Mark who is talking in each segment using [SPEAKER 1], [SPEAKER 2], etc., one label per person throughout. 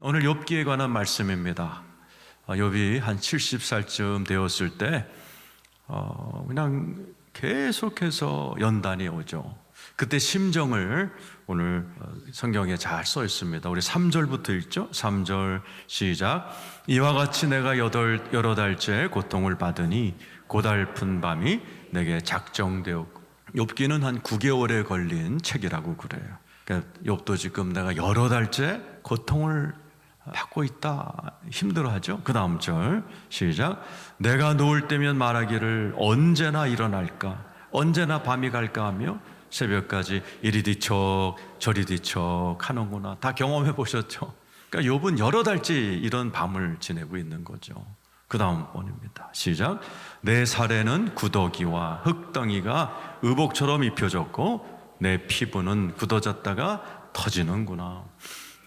[SPEAKER 1] 오늘 욥기에 관한 말씀입니다. 욥이 한 70살쯤 되었을 때 그냥 계속해서 연단이 오죠. 그때 심정을 오늘 성경에 잘 써 있습니다. 우리 3절부터 읽죠. 3절 시작. 이와 같이 내가 여러 달째 고통을 받으니 고달픈 밤이 내게 작정되었고. 욥기는 한 9개월에 걸린 책이라고 그래요. 그러니까 욥도 지금 내가 여러 달째 고통을 받고 있다, 힘들어하죠. 그 다음 절 시작. 내가 누울 때면 말하기를 언제나 일어날까, 언제나 밤이 갈까 하며 새벽까지 이리 뒤척 저리 뒤척 하는구나. 다 경험해 보셨죠? 그러니까 욥은 여러 달째 이런 밤을 지내고 있는 거죠. 그 다음 번입니다. 시작. 내 살에는 구더기와 흙덩이가 의복처럼 입혀졌고 내 피부는 굳어졌다가 터지는구나.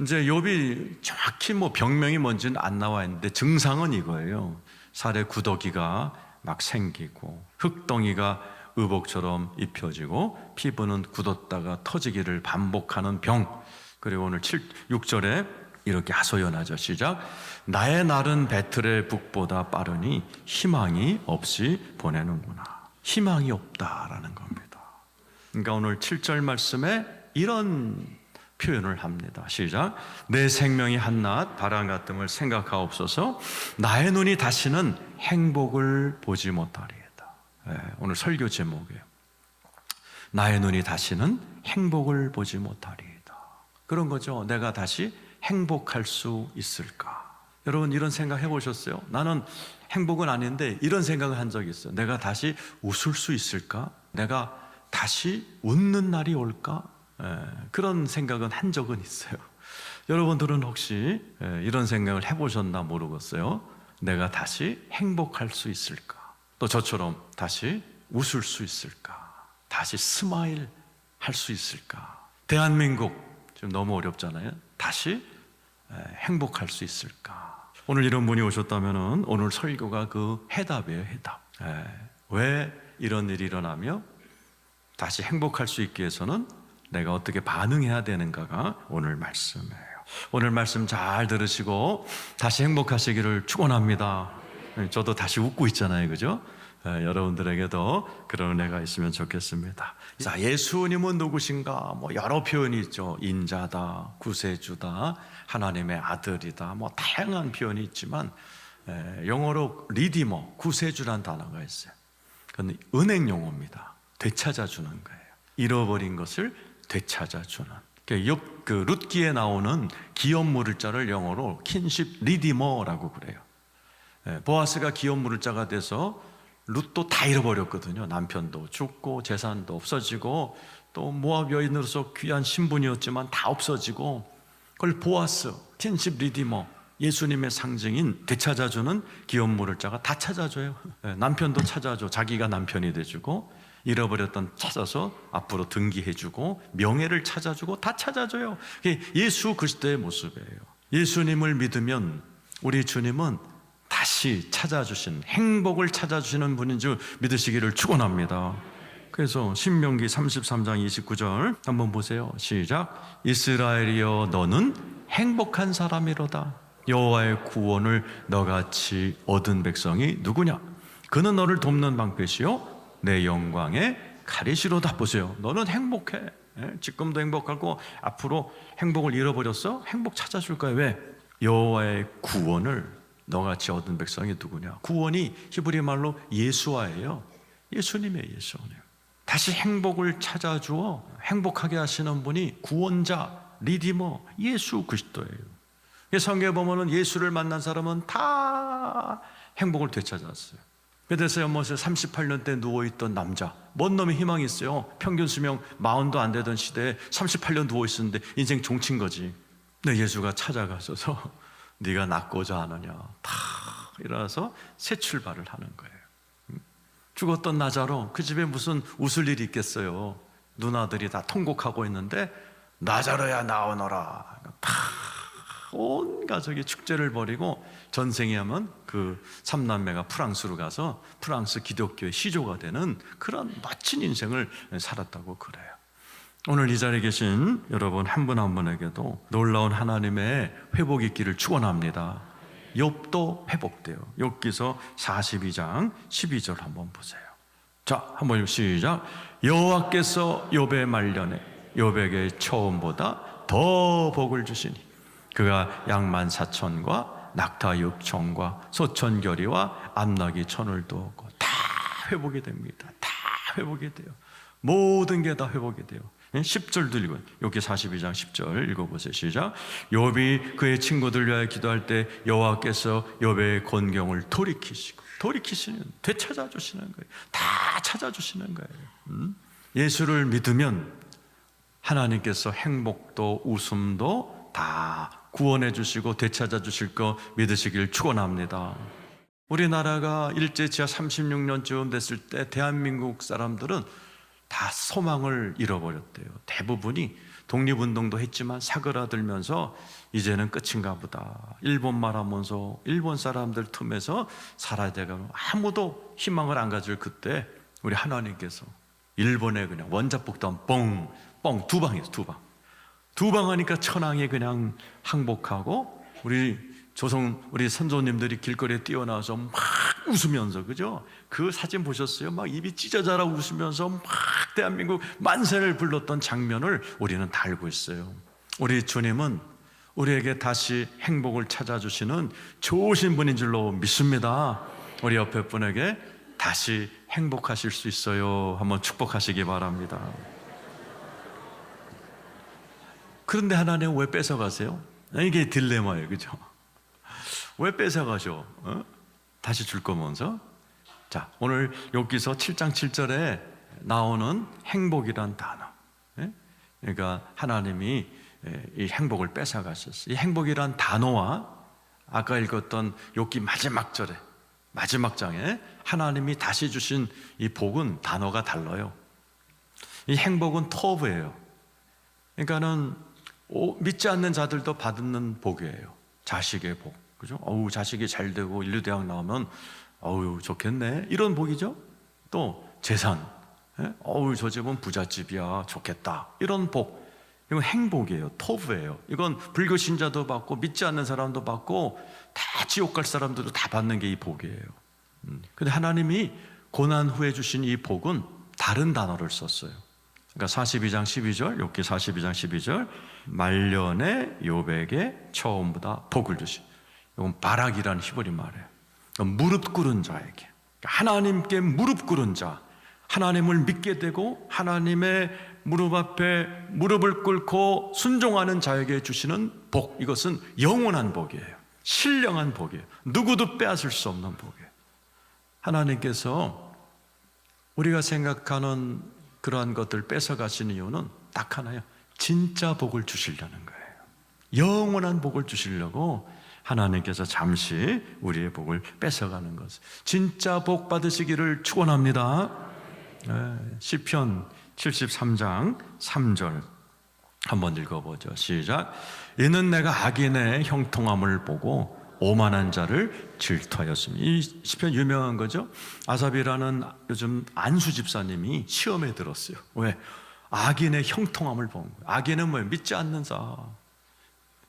[SPEAKER 1] 이제 욥이 정확히 병명이 뭔지는 안 나와 있는데 증상은 이거예요. 살에 구더기가 막 생기고 흙덩이가 의복처럼 입혀지고 피부는 굳었다가 터지기를 반복하는 병. 그리고 오늘 6절에 이렇게 하소연하죠. 시작. 나의 날은 배틀의 북보다 빠르니 희망이 없이 보내는구나. 희망이 없다라는 겁니다. 그러니까 오늘 7절 말씀에 이런 표현을 합니다. 시작. 내 생명이 한낱 바람 같음을 생각하옵소서. 나의 눈이 다시는 행복을 보지 못하리이다. 오늘 설교 제목이에요. 나의 눈이 다시는 행복을 보지 못하리이다. 그런 거죠. 내가 다시 행복할 수 있을까? 여러분 이런 생각 해보셨어요? 나는 행복은 아닌데 이런 생각을 한 적이 있어요. 내가 다시 웃을 수 있을까? 내가 다시 웃는 날이 올까? 그런 생각은 한 적은 있어요. 여러분들은 혹시 이런 생각을 해보셨나 모르겠어요. 내가 다시 행복할 수 있을까? 또 저처럼 다시 웃을 수 있을까? 다시 스마일 할 수 있을까? 대한민국 지금 너무 어렵잖아요. 다시 행복할 수 있을까? 오늘 이런 분이 오셨다면 오늘 설교가 그 해답이에요. 해답. 왜 이런 일이 일어나며 다시 행복할 수 있기 위해서는 내가 어떻게 반응해야 되는가가 오늘 말씀이에요. 오늘 말씀 잘 들으시고 다시 행복하시기를 축원합니다. 저도 다시 웃고 있잖아요, 그죠? 여러분들에게도 그런 은혜가 있으면 좋겠습니다. 자, 예수님은 누구신가? 여러 표현이 있죠. 인자다, 구세주다, 하나님의 아들이다. 다양한 표현이 있지만 영어로 리디머, 구세주란 단어가 있어요. 그건 은행 용어입니다. 되찾아주는 거예요. 잃어버린 것을 되찾아주는. 그 룻기에 나오는 기업 물을자를 영어로 킨십 리디머라고 그래요. 보아스가 기업 물을자가 돼서 룻도 다 잃어버렸거든요. 남편도 죽고 재산도 없어지고 또 모압 여인으로서 귀한 신분이었지만 다 없어지고, 그걸 보아스, 킨십 리디머, 예수님의 상징인 되찾아주는 기업 물을자가 다 찾아줘요. 남편도 찾아줘. 자기가 남편이 돼주고, 잃어버렸던 찾아서 앞으로 등기해주고, 명예를 찾아주고, 다 찾아줘요. 그게 예수 그리스도의 모습이에요. 예수님을 믿으면 우리 주님은 다시 찾아주신, 행복을 찾아주시는 분인 줄 믿으시기를 축원합니다. 그래서 신명기 33장 29절 한번 보세요. 시작. 이스라엘이여 너는 행복한 사람이로다. 여호와의 구원을 너같이 얻은 백성이 누구냐? 그는 너를 돕는 방패시요 내 영광의 가리시로다. 보세요. 너는 행복해. 지금도 행복하고 앞으로 행복을 잃어버렸어? 행복 찾아줄 거야. 왜? 여호와의 구원을 너같이 얻은 백성이 누구냐? 구원이 히브리 말로 예수와예요. 예수님의 예수님. 다시 행복을 찾아주어 행복하게 하시는 분이 구원자, 리디머, 예수 그리스도예요. 성경에 보면은 예수를 만난 사람은 다 행복을 되찾았어요. 베데스다 연못에 38년 누워있던 남자, 뭔 놈의 희망이 있어요? 평균 수명 40도 안 되던 시대에 38년 누워있었는데 인생 종친 거지. 근데 예수가 찾아가셔서 네가 낫고자 하느냐, 다 일어나서 새 출발을 하는 거예요. 죽었던 나자로, 그 집에 무슨 웃을 일이 있겠어요? 누나들이 다 통곡하고 있는데 나자로야 나오너라. 온 가족이 축제를 벌이고 전생에 하면 그 3남매가 프랑스로 가서 프랑스 기독교의 시조가 되는 그런 멋진 인생을 살았다고 그래요. 오늘 이 자리에 계신 여러분 한 분 한 분에게도 놀라운 하나님의 회복이 있기를 축원합니다. 욥도 회복돼요. 욥기서 42장 12절 한번 보세요. 자, 한번 시작. 여호와께서 욥의 말년에 욥에게 처음보다 더 복을 주시니 그가 양 14,000과 낙타 6,000과 소천 결이와 암나귀 1,000을 두었고 다 회복이 됩니다. 다 회복이 돼요. 모든 게 다 회복이 돼요. 10절도 읽어요. 여기 42장 10절 읽어보세요. 시작. 욥이 그의 친구들 위하여 기도할 때 여호와께서 욥의 곤경을 돌이키시는, 되찾아주시는 거예요. 다 찾아주시는 거예요. 예수를 믿으면 하나님께서 행복도 웃음도 다 구원해 주시고 되찾아 주실 거 믿으시길 축원합니다. 우리나라가 일제 지하 36년쯤 됐을 때 대한민국 사람들은 다 소망을 잃어버렸대요. 대부분이 독립운동도 했지만 사그라들면서 이제는 끝인가 보다. 일본말 하면서 일본 사람들 틈에서 살아야 되고 아무도 희망을 안 가질 그때 우리 하나님께서 일본에 그냥 원자폭탄 뻥 두 방이에요. 두 방 하니까 천황이 그냥 항복하고 우리 선조님들이 길거리에 뛰어나와서 막 웃으면서, 그죠? 그 사진 보셨어요? 막 입이 찢어져라 웃으면서 막 대한민국 만세를 불렀던 장면을 우리는 다 알고 있어요. 우리 주님은 우리에게 다시 행복을 찾아주시는 좋으신 분인 줄로 믿습니다. 우리 옆에 분에게 다시 행복하실 수 있어요. 한번 축복하시기 바랍니다. 그런데 하나님은 왜 뺏어가세요? 이게 딜레마예요, 그죠? 왜 뺏어가죠? 다시 줄 거면서. 자, 오늘 욥기서 7장 7절에 나오는 행복이란 단어. 그러니까 하나님이 이 행복을 뺏어가셨어요. 이 행복이란 단어와 아까 읽었던 욥기 마지막 장에 하나님이 다시 주신 이 복은 단어가 달라요. 이 행복은 터브예요. 그러니까는 믿지 않는 자들도 받는 복이에요. 자식의 복, 그죠? 자식이 잘 되고 인류대학 나오면 좋겠네, 이런 복이죠. 또 재산, 저 집은 부잣집이야, 좋겠다, 이런 복. 이건 행복이에요. 토브예요. 이건 불교 신자도 받고 믿지 않는 사람도 받고 다 지옥 갈 사람들도 다 받는 게 이 복이에요. 근데 하나님이 고난 후에 주신 이 복은 다른 단어를 썼어요. 그러니까 42장 12절, 욥기 42장 12절, 말년에 욥에게 처음보다 복을 주시. 이건 바락이라는 히브리 말이에요. 무릎 꿇은 자에게, 하나님께 무릎 꿇은 자, 하나님을 믿게 되고 하나님의 무릎 앞에 무릎을 꿇고 순종하는 자에게 주시는 복, 이것은 영원한 복이에요. 신령한 복이에요. 누구도 빼앗을 수 없는 복이에요. 하나님께서 우리가 생각하는 그러한 것들 뺏어가시는 이유는 딱 하나예요. 진짜 복을 주시려는 거예요. 영원한 복을 주시려고 하나님께서 잠시 우리의 복을 뺏어가는 것. 진짜 복 받으시기를 축원합니다. 시편 73장 3절 한번 읽어보죠. 시작. 이는 내가 악인의 형통함을 보고 오만한 자를 질투하였습니다. 이 시편 유명한 거죠. 아삽이라는 요즘 안수 집사님이 시험에 들었어요. 왜? 악인의 형통함을 본 거예요. 악인은 뭐예요? 믿지 않는 자.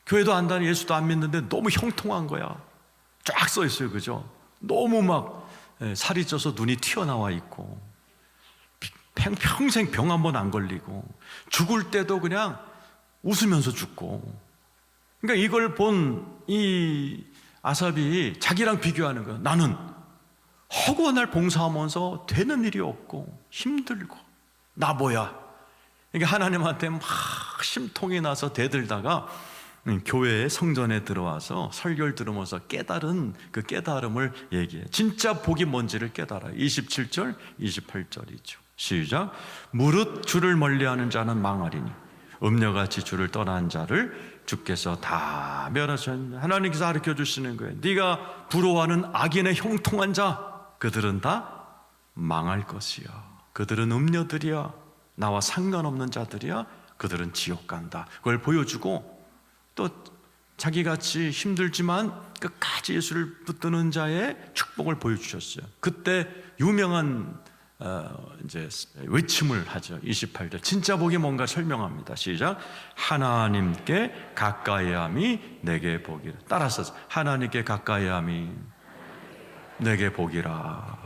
[SPEAKER 1] 교회도 안 다니, 예수도 안 믿는데 너무 형통한 거야. 쫙 써 있어요, 그죠? 너무 막 살이 쪄서 눈이 튀어나와 있고, 평생 병 한 번 안 걸리고, 죽을 때도 그냥 웃으면서 죽고. 그러니까 이걸 본 이 아삽이 자기랑 비교하는 거야. 나는 허구한 날 봉사하면서 되는 일이 없고 힘들고 나 뭐야. 그러니까 하나님한테 막 심통이 나서 대들다가 교회에 성전에 들어와서 설교를 들으면서 깨달은 그 깨달음을 얘기해. 진짜 복이 뭔지를 깨달아요. 27절 28절이죠. 시작. 무릇 주를 멀리하는 자는 망하리니 음녀같이 주를 떠난 자를 주께서 다 멸하셨느니라. 하나님께서 가르쳐 주시는 거예요. 네가 부러워하는 악인의 형통한 자, 그들은 다 망할 것이야. 그들은 음녀들이야. 나와 상관없는 자들이야. 그들은 지옥 간다. 그걸 보여주고, 또 자기같이 힘들지만 끝까지 예수를 붙드는 자의 축복을 보여주셨어요. 그때 유명한 이제 외침을 하죠. 28절 진짜 복이 뭔가 설명합니다. 시작. 하나님께 가까이함이 내게 복이라. 따라서 하나님께 가까이함이 내게 복이라.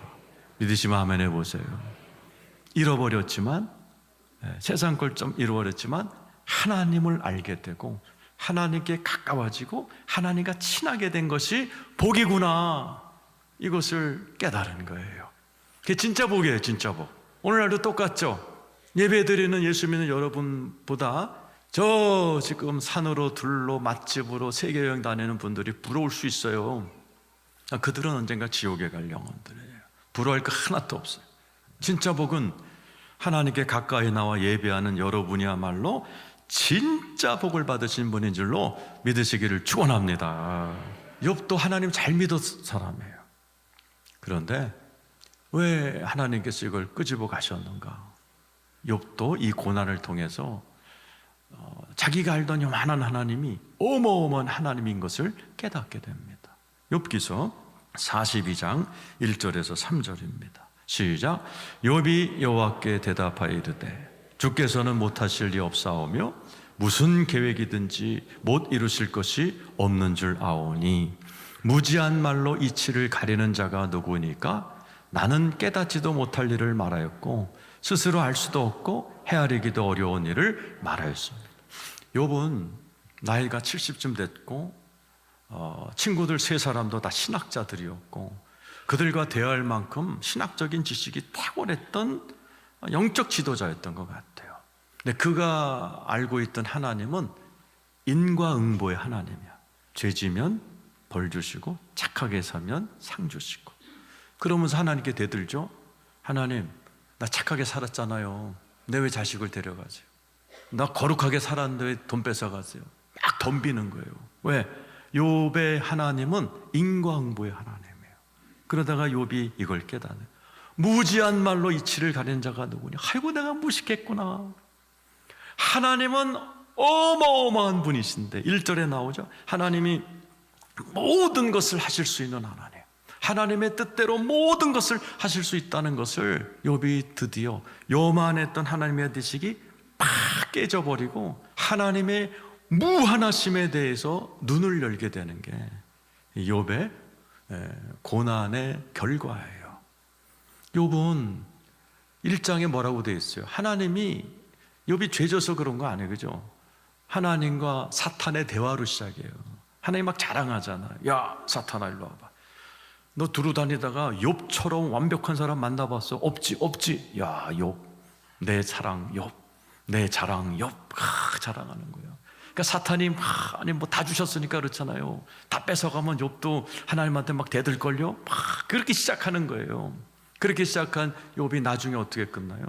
[SPEAKER 1] 믿으시면 아멘 해보세요. 잃어버렸지만, 세상 걸 좀 잃어버렸지만 하나님을 알게 되고 하나님께 가까워지고 하나님과 친하게 된 것이 복이구나, 이것을 깨달은 거예요. 그게 진짜 복이에요. 진짜 복. 오늘날도 똑같죠. 예배드리는 예수 믿는 여러분보다 저 지금 산으로 들로 맛집으로 세계여행 다니는 분들이 부러울 수 있어요. 그들은 언젠가 지옥에 갈 영혼들이에요. 부러워할 거 하나도 없어요. 진짜 복은 하나님께 가까이 나와 예배하는 여러분이야말로 진짜 복을 받으신 분인 줄로 믿으시기를 축원합니다. 욥도 하나님 잘 믿었 사람이에요. 그런데 왜 하나님께서 이걸 끄집어 가셨는가? 욥도 이 고난을 통해서 자기가 알던 요만한 하나님이 어마어마한 하나님인 것을 깨닫게 됩니다. 욥기서 42장 1절에서 3절입니다. 시작. 욥이 여호와께 대답하여 이르되 주께서는 못하실 리 없사오며 무슨 계획이든지 못 이루실 것이 없는 줄 아오니 무지한 말로 이치를 가리는 자가 누구니까 나는 깨닫지도 못할 일을 말하였고 스스로 알 수도 없고 헤아리기도 어려운 일을 말하였습니다. 욥은 나이가 70쯤 됐고 친구들 세 사람도 다 신학자들이었고 그들과 대화할 만큼 신학적인 지식이 탁월했던 영적 지도자였던 것 같아요. 근데 그가 알고 있던 하나님은 인과응보의 하나님이야. 죄지면 벌 주시고 착하게 사면 상 주시고. 그러면서 하나님께 대들죠. 하나님, 나 착하게 살았잖아요. 근데 왜 자식을 데려가세요? 나 거룩하게 살았는데 왜 돈 뺏어가세요? 막 덤비는 거예요. 왜? 욥의 하나님은 인과응보의 하나님이에요. 그러다가 욥이 이걸 깨닫는, 무지한 말로 이치를 가리는 자가 누구냐? 아이고 내가 무식했구나. 하나님은 어마어마한 분이신데 1절에 나오죠. 하나님이 모든 것을 하실 수 있는 하나님, 하나님의 뜻대로 모든 것을 하실 수 있다는 것을 욥이 드디어 요만했던 하나님의 지식이 팍 깨져버리고 하나님의 무한하심에 대해서 눈을 열게 되는 게 욥의 고난의 결과예요. 욥은 1장에 뭐라고 되어 있어요? 하나님이, 욥이 죄져서 그런 거 아니에요, 그죠? 하나님과 사탄의 대화로 시작해요. 하나님 막 자랑하잖아. 야 사탄아 일로 와봐. 너 두루 다니다가 욥처럼 완벽한 사람 만나봤어? 없지 없지. 야 욥, 내 사랑 욥, 내 자랑 욥. 자랑하는 거예요. 그러니까 사탄이 아니 뭐 다 주셨으니까 그렇잖아요. 다 뺏어가면 욥도 하나님한테 막 대들걸요. 막 그렇게 시작하는 거예요. 그렇게 시작한 욥이 나중에 어떻게 끝나요?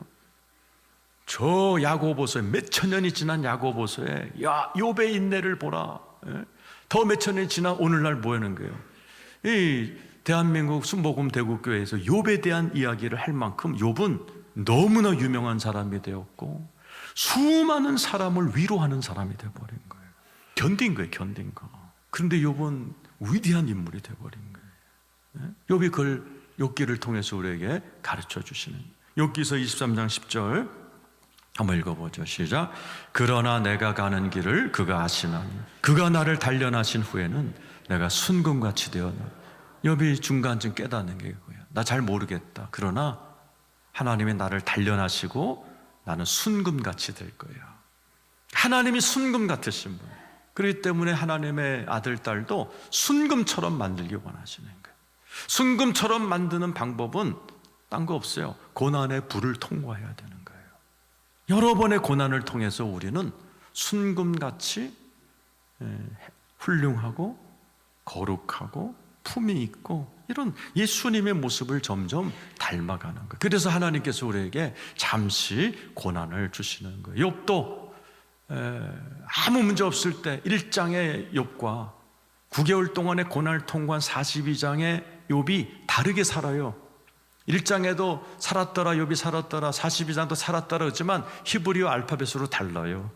[SPEAKER 1] 저 야고보서에 몇천 년이 지난 야고보서에 야 욥의 인내를 보라. 더 몇천 년이 지난 오늘날 뭐 하는 거예요? 이 대한민국 순복음 대국교회에서 욥에 대한 이야기를 할 만큼 욥은 너무나 유명한 사람이 되었고 수많은 사람을 위로하는 사람이 되어버린 거예요. 견딘 거예요, 견딘 거. 그런데 욥은 위대한 인물이 되어버린 거예요. 욥이 그걸 욥기를 통해서 우리에게 가르쳐 주시는, 욥기서 23장 10절 한번 읽어보죠. 시작. 그러나 내가 가는 길을 그가 아시나니 그가 나를 단련하신 후에는 내가 순금같이 되었나. 욥이 중간쯤 깨닫는 게 그거예요. 나 잘 모르겠다. 그러나 하나님이 나를 단련하시고 나는 순금같이 될 거예요. 하나님이 순금 같으신 분. 그렇기 때문에 하나님의 아들, 딸도 순금처럼 만들기 원하시는 거예요. 순금처럼 만드는 방법은 딴 거 없어요. 고난의 불을 통과해야 되는 거예요. 여러 번의 고난을 통해서 우리는 순금같이 훌륭하고 거룩하고 품이 있고 이런 예수님의 모습을 점점 닮아가는 거예요. 그래서 하나님께서 우리에게 잠시 고난을 주시는 거예요. 욥도 아무 문제 없을 때 1장의 욥과 9개월 동안의 고난을 통과한 42장의 욥이 다르게 살아요. 1장에도 살았더라 욥이 살았더라, 42장도 살았더라 그렇지만 히브리어 알파벳으로 달라요.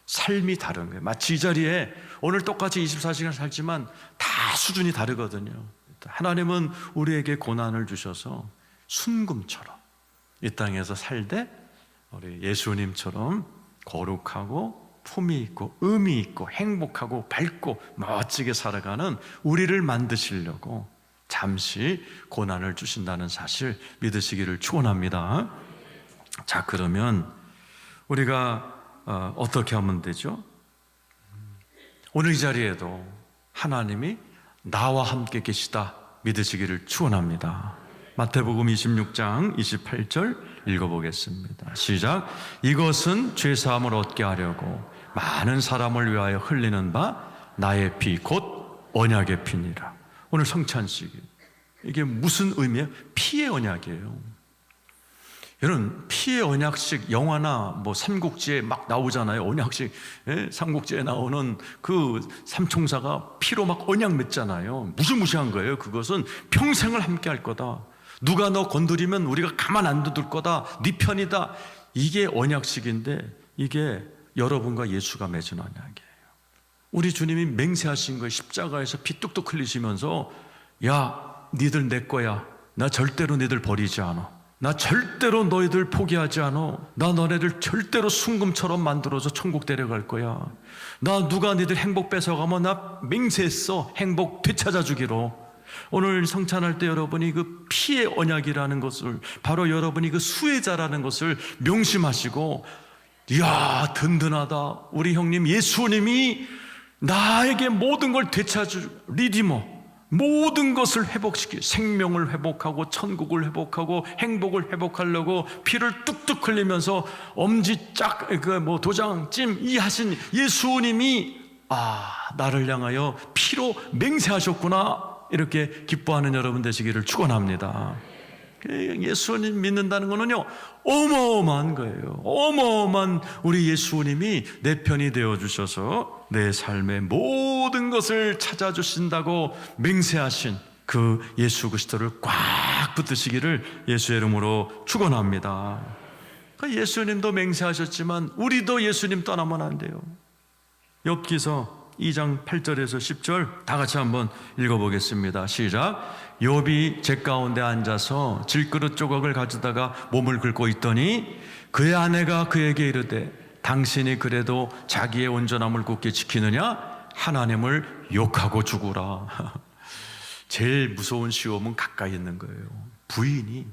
[SPEAKER 1] 삶이 다른 거예요. 마치 이 자리에 오늘 똑같이 24시간 살지만 다 수준이 다르거든요. 하나님은 우리에게 고난을 주셔서 순금처럼 이 땅에서 살되 우리 예수님처럼 거룩하고 품위 있고 의미 있고 행복하고 밝고 멋지게 살아가는 우리를 만드시려고 잠시 고난을 주신다는 사실 믿으시기를 축원합니다. 자, 그러면 우리가 어떻게 하면 되죠? 오늘 이 자리에도 하나님이 나와 함께 계시다 믿으시기를 축원합니다. 마태복음 26장 28절 읽어보겠습니다. 시작. 이것은 죄사함을 얻게 하려고 많은 사람을 위하여 흘리는 바 나의 피 곧 언약의 피니라. 오늘 성찬식, 이게 무슨 의미예요? 피의 언약이에요. 여러분, 피의 언약식 영화나 뭐 삼국지에 막 나오잖아요. 언약식, 삼국지에 나오는 그 삼총사가 피로 막 언약 맺잖아요. 무시무시한 거예요. 그것은 평생을 함께 할 거다. 누가 너 건드리면 우리가 가만 안 두들 거다. 네 편이다. 이게 언약식인데 이게 여러분과 예수가 맺은 언약이에요. 우리 주님이 맹세하신 거예요. 십자가에서 피 뚝뚝 흘리시면서 야, 니들 내 거야. 나 절대로 니들 버리지 않아. 나 절대로 너희들 포기하지 않아. 나 너네들 절대로 순금처럼 만들어서 천국 데려갈 거야. 나 누가 니들 행복 뺏어가면 나 맹세했어. 행복 되찾아 주기로. 오늘 성찬할 때 여러분이 그 피의 언약이라는 것을, 바로 여러분이 그 수혜자라는 것을 명심하시고, 이야, 든든하다. 우리 형님 예수님이 나에게 모든 걸 되찾을 리디머, 모든 것을 회복시키, 생명을 회복하고 천국을 회복하고 행복을 회복하려고 피를 뚝뚝 흘리면서 엄지짝 도장 찜 이 하신 예수님이 나를 향하여 피로 맹세하셨구나, 이렇게 기뻐하는 여러분 되시기를 축원합니다. 예수님 믿는다는 거는요, 어마어마한 거예요. 어마어마한 우리 예수님이 내 편이 되어주셔서 내 삶의 모든 것을 찾아주신다고 맹세하신 그 예수 그리스도를 꽉 붙드시기를 예수의 이름으로 축원합니다. 예수님도 맹세하셨지만 우리도 예수님 떠나면 안 돼요. 욥기서 2장 8절에서 10절 다 같이 한번 읽어보겠습니다. 시작. 욥이 제 가운데 앉아서 질그릇 조각을 가져다가 몸을 긁고 있더니 그의 아내가 그에게 이르되 당신이 그래도 자기의 온전함을 굳게 지키느냐? 하나님을 욕하고 죽으라. 제일 무서운 시험은 가까이 있는 거예요. 부인이.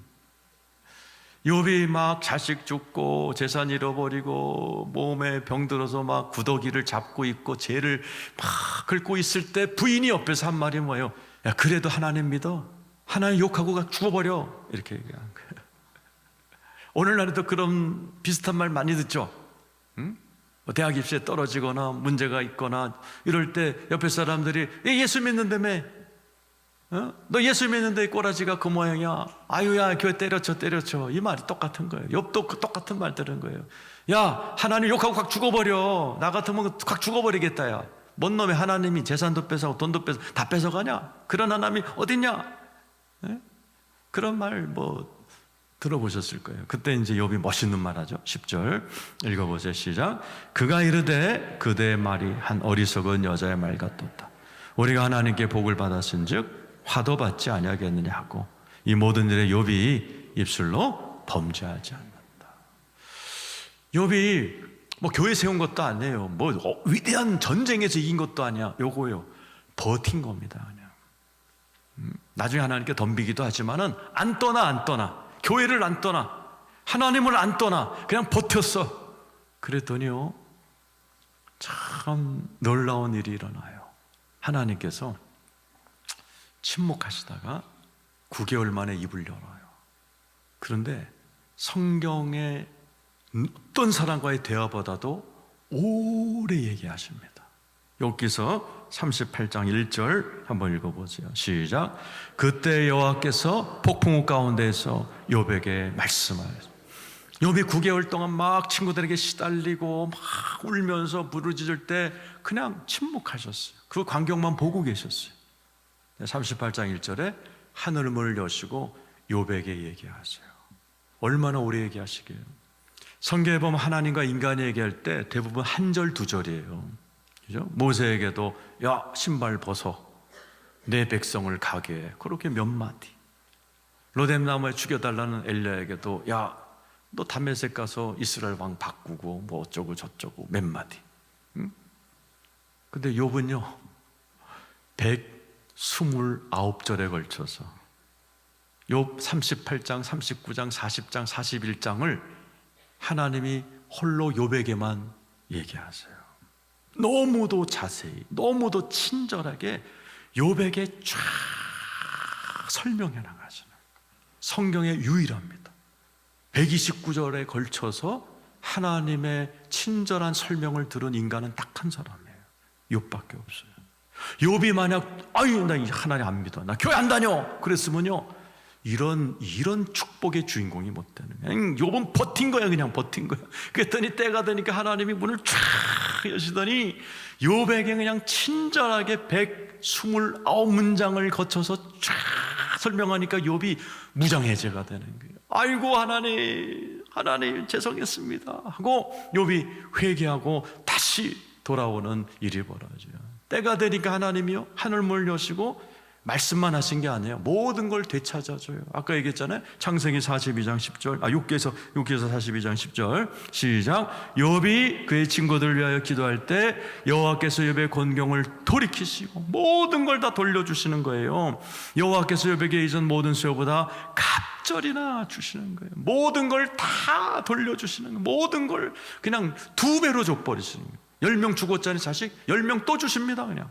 [SPEAKER 1] 욥이 막 자식 죽고 재산 잃어버리고 몸에 병들어서 막 구더기를 잡고 있고 죄를 막 긁고 있을 때 부인이 옆에서 한 말이 뭐예요? 야, 그래도 하나님 믿어. 하나님 욕하고 죽어버려. 이렇게 얘기한 거예요. 오늘날에도 그런 비슷한 말 많이 듣죠? 응? 대학 입시에 떨어지거나 문제가 있거나 이럴 때 옆에 사람들이 예수 믿는다며? 너 예수 믿는데 꼬라지가 그 모양이야. 아유야, 교회 때려쳐. 이 말이 똑같은 거예요. 욥도 똑같은 말 들은 거예요. 야, 하나님 욕하고 확 죽어버려. 나 같으면 확 죽어버리겠다. 야, 뭔 놈의 하나님이 재산도 뺏어가고 돈도 다 뺏어가냐? 그런 하나님이 어딨냐? 그런 말 들어보셨을 거예요. 그때 이제 욥이 멋있는 말 하죠. 10절 읽어보세요. 시작. 그가 이르되 그대의 말이 한 어리석은 여자의 말 같도다. 우리가 하나님께 복을 받았은즉 화도 받지 아니하겠느냐 하고 이 모든 일에 욥이 입술로 범죄하지 않는다. 욥이 교회 세운 것도 아니에요. 위대한 전쟁에서 이긴 것도 아니야. 요거요, 버틴 겁니다. 그냥 나중에 하나님께 덤비기도 하지만은 안 떠나. 교회를 안 떠나, 하나님을 안 떠나, 그냥 버텼어. 그랬더니요, 참 놀라운 일이 일어나요. 하나님께서 침묵하시다가 9개월 만에 입을 열어요. 그런데 성경의 어떤 사람과의 대화보다도 오래 얘기하십니다. 욥기서 38장 1절 한번 읽어보세요. 시작. 그때 여호와께서 폭풍우 가운데에서 욥에게 말씀하셨습니다. 욥이 9개월 동안 막 친구들에게 시달리고 막 울면서 부르짖을 때 그냥 침묵하셨어요. 그 광경만 보고 계셨어요. 38장 1절에 하늘문을 여시고 욥에게 얘기하세요. 얼마나 오래 얘기하시게요? 성경에 보면 하나님과 인간이 얘기할 때 대부분 한 절, 두 절이에요. 그죠? 모세에게도 야, 신발 벗어. 내 백성을 가게 해. 그렇게 몇 마디. 로뎀나무에 죽여달라는 엘리야에게도 야, 너 다메섹 가서 이스라엘 왕 바꾸고 뭐 어쩌고 저쩌고 몇 마디. 응? 근데 욥은요 129절에 걸쳐서 욥 38장, 39장, 40장, 41장을 하나님이 홀로 욥에게만 얘기하세요. 너무도 자세히, 너무도 친절하게 욥에게 쫙 설명해 나가시는 성경의 유일합니다. 129절에 걸쳐서 하나님의 친절한 설명을 들은 인간은 딱 한 사람이에요. 욥밖에 없어요. 욥이 만약 나 하나님 안 믿어, 나 교회 안 다녀 그랬으면요 이런 축복의 주인공이 못 되는 거야. 욥은 버틴 거야. 그냥 버틴 거야. 그랬더니 때가 되니까 하나님이 문을 쫙 여시더니 욥에게 그냥 친절하게 129문장을 거쳐서 쫙 설명하니까 욥이 무장해제가 되는 거예요. 아이고 하나님 죄송했습니다 하고 욥이 회개하고 다시 돌아오는 일이 벌어져요. 때가 되니까 하나님이요 하늘문을 여시고 말씀만 하신 게 아니에요. 모든 걸 되찾아줘요. 아까 얘기했잖아요. 창세기 42장 10절, 욕기에서 42장 10절 시작. 욥이 그의 친구들을 위하여 기도할 때 여호와께서 욥의 곤경을 돌이키시고 모든 걸 다 돌려주시는 거예요. 여호와께서 욥에게 이전 모든 수요보다 갑절이나 주시는 거예요. 모든 걸 다 돌려주시는 거예요. 모든 걸 그냥 2배로 줘버리시는 거예요. 10명 죽었자니 자식 10명 또 주십니다. 그냥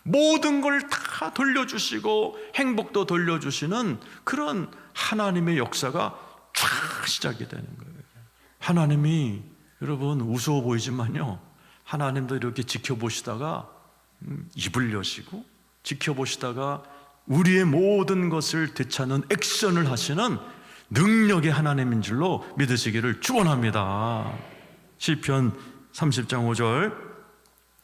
[SPEAKER 1] 모든 걸 다 돌려주시고 행복도 돌려주시는 그런 하나님의 역사가 쫙 시작이 되는 거예요. 하나님이 여러분 우스워 보이지만요 하나님도 이렇게 지켜보시다가 입을 여시고 지켜보시다가 우리의 모든 것을 되찾는 액션을 하시는 능력의 하나님인 줄로 믿으시기를 축원합니다. 시편 30장 5절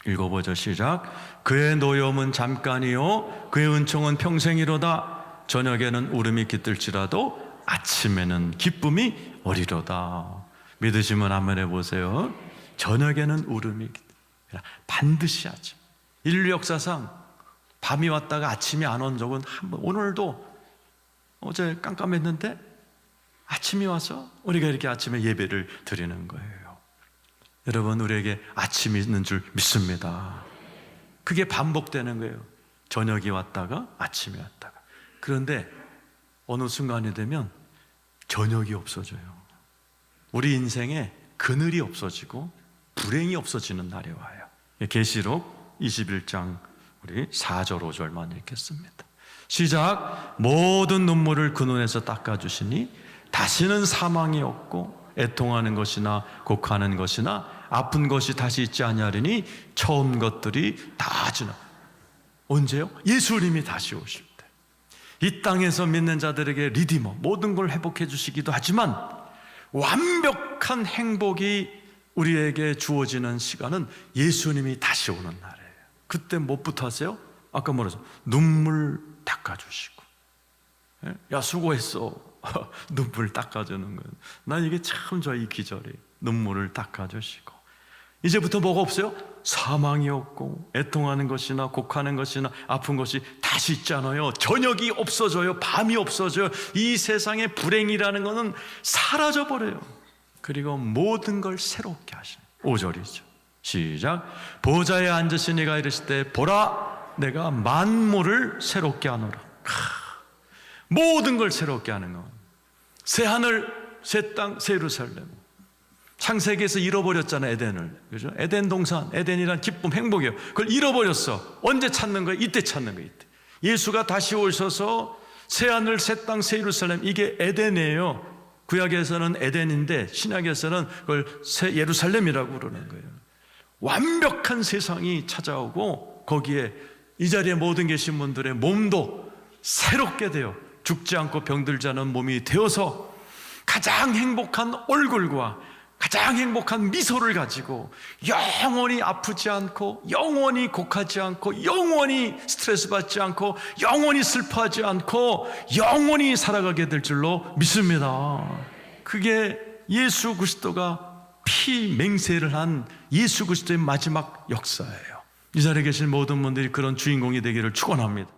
[SPEAKER 1] 읽어보죠. 시작. 그의 노여움은 잠깐이요 그의 은총은 평생이로다. 저녁에는 울음이 깃들지라도 아침에는 기쁨이 오리로다. 믿으시면 아멘 해보세요. 저녁에는 울음이 깃들지라. 반드시 아침. 인류 역사상 밤이 왔다가 아침이 안 온 적은 한 번. 오늘도 어제 깜깜했는데 아침이 와서 우리가 이렇게 아침에 예배를 드리는 거예요. 여러분 우리에게 아침이 있는 줄 믿습니다. 그게 반복되는 거예요. 저녁이 왔다가 아침이 왔다가. 그런데 어느 순간이 되면 저녁이 없어져요. 우리 인생에 그늘이 없어지고 불행이 없어지는 날이 와요. 계시록 21장 우리 4절 5절만 읽겠습니다. 시작. 모든 눈물을 그 눈에서 닦아주시니 다시는 사망이 없고 애통하는 것이나 곡하는 것이나 아픈 것이 다시 있지 아니하리니 처음 것들이 다 지나. 언제요? 예수님이 다시 오실 때. 이 땅에서 믿는 자들에게 리디머 모든 걸 회복해 주시기도 하지만 완벽한 행복이 우리에게 주어지는 시간은 예수님이 다시 오는 날이에요. 그때 뭐부터 하세요? 아까 뭐라서 눈물 닦아주시고. 야 수고했어. 눈물 닦아주는 거예요. 난 이게 참 이 기절이 눈물을 닦아주시고. 이제부터 뭐가 없어요? 사망이 없고 애통하는 것이나 곡하는 것이나 아픈 것이 다시 있잖아요. 저녁이 없어져요. 밤이 없어져요. 이 세상의 불행이라는 것은 사라져버려요. 그리고 모든 걸 새롭게 하시는 5절이죠. 시작. 보좌에 앉으신 이가 이르실 때 보라 내가 만물을 새롭게 하노라. 모든 걸 새롭게 하는 것. 새 하늘, 새 땅, 새 예루살렘. 창세기에서 잃어버렸잖아요, 에덴을. 그죠? 에덴 동산, 에덴이란 기쁨, 행복이에요. 그걸 잃어버렸어. 언제 찾는 거예요? 이때 찾는 거예요, 이때. 예수가 다시 오셔서 새 하늘, 새 땅, 새 예루살렘. 이게 에덴이에요. 구약에서는 에덴인데 신약에서는 그걸 새 예루살렘이라고 그러는 거예요. 완벽한 세상이 찾아오고 거기에 이 자리에 모든 계신 분들의 몸도 새롭게 돼요. 죽지 않고 병들지 않은 몸이 되어서 가장 행복한 얼굴과 가장 행복한 미소를 가지고 영원히 아프지 않고 영원히 곡하지 않고 영원히 스트레스 받지 않고 영원히 슬퍼하지 않고 영원히 살아가게 될 줄로 믿습니다. 그게 예수 그리스도가 피 맹세를 한 예수 그리스도의 마지막 역사예요. 이 자리에 계신 모든 분들이 그런 주인공이 되기를 축원합니다.